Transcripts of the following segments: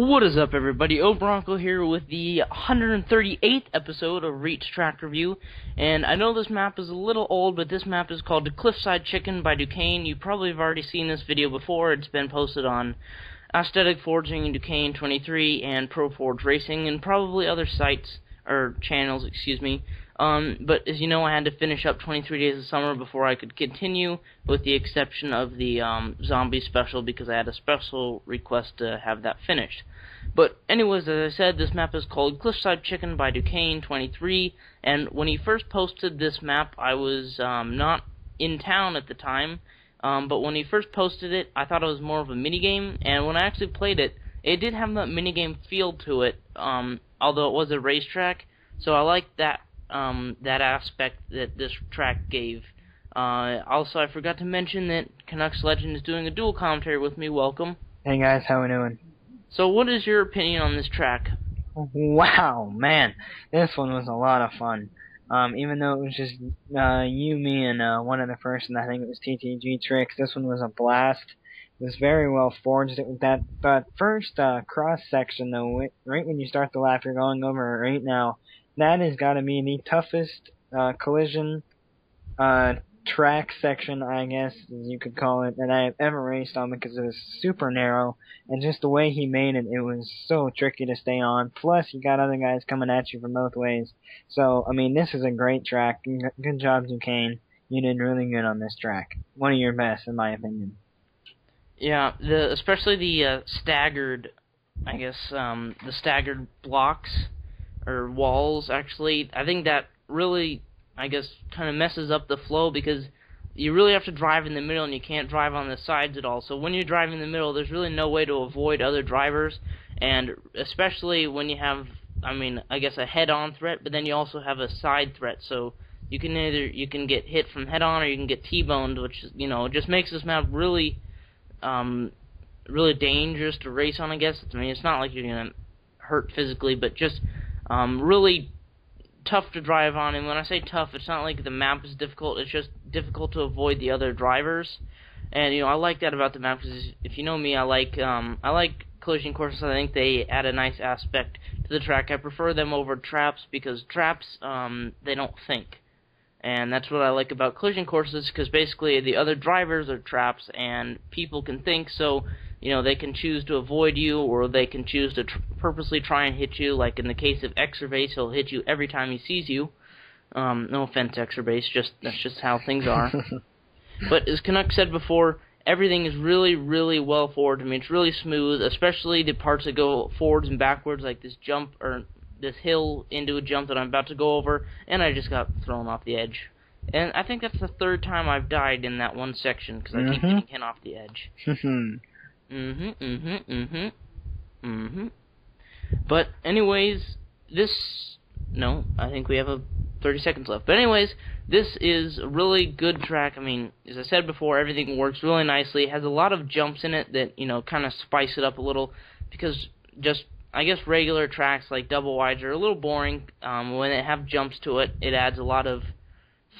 What is up, everybody? Bronco here with the 138th episode of Reach Track Review, and I know this map is a little old, but this map is called Cliffside Chicken by Duquesne. You probably have already seen this video before. It's been posted on Aesthetic Forging, Duquesne 23, and ProForge Racing, and probably other sites, or channels, excuse me. But as you know, I had to finish up 23 Days of Summer before I could continue, with the exception of the zombie special, because I had a special request to have that finished. But anyways, as I said, this map is called Cliffside Chicken by Duquesne 23, and when he first posted this map, I was not in town at the time, but when he first posted it, I thought it was more of a minigame, and when I actually played it, it did have that minigame feel to it, although it was a racetrack, so I liked that aspect that this track gave. Also, I forgot to mention that Canucks Legend is doing a dual commentary with me. Welcome. Hey guys, how we doing? So, what is your opinion on this track? Wow, man, this one was a lot of fun. Even though it was just you, me, and one other person, I think it was TTG Tricks, this one was a blast. It was very well forged. That first cross section, though, right when you start the lap, you're going over right now. That has got to be the toughest collision track section, I guess you could call it, that I have ever raced on, because it was super narrow, and just the way he made it, it was so tricky to stay on. Plus, you got other guys coming at you from both ways. So, I mean, this is a great track. Good job, Duquesne. You did really good on this track. One of your best, in my opinion. Yeah, especially the staggered, I guess, the staggered blocks, or walls, actually. I think that really, I guess, kind of messes up the flow, because you really have to drive in the middle, and you can't drive on the sides at all. So when you're driving in the middle, there's really no way to avoid other drivers, and especially when you have, I mean, I guess a head-on threat, but then you also have a side threat, so you can get hit from head-on, or you can get T-boned, which, you know, just makes this map really, really dangerous to race on, I guess. I mean, it's not like you're gonna hurt physically, but just really tough to drive on. And when I say tough, it's not like the map is difficult, it's just difficult to avoid the other drivers. And, you know, I like that about the map, because if you know me, I like collision courses. I think they add a nice aspect to the track. I prefer them over traps, because traps, they don't think. And that's what I like about collision courses, because basically the other drivers are traps, and people can think, so, you know, they can choose to avoid you, or they can choose to purposely try and hit you. Like in the case of Exervase, he'll hit you every time he sees you. No offense, Exervase, that's just how things are. But as Canuck said before, everything is really, really well forward. I mean, it's really smooth, especially the parts that go forwards and backwards, like this jump, or this hill into a jump that I'm about to go over, and I just got thrown off the edge. And I think that's the third time I've died in that one section, because I keep getting hit off the edge. But anyways, no, I think we have 30 seconds left. But anyways, this is a really good track. I mean, as I said before, everything works really nicely. It has a lot of jumps in it that, you know, kind of spice it up a little, because just, I guess, regular tracks like double wides are a little boring. When they have jumps to it, it adds a lot of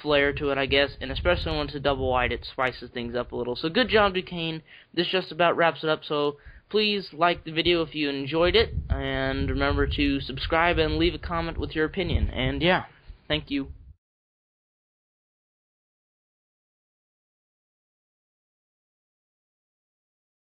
flair to it, I guess, and especially when it's a double wide, it spices things up a little. So good job, Duquesne. This just about wraps it up, so please like the video if you enjoyed it, and remember to subscribe and leave a comment with your opinion. And yeah, thank you.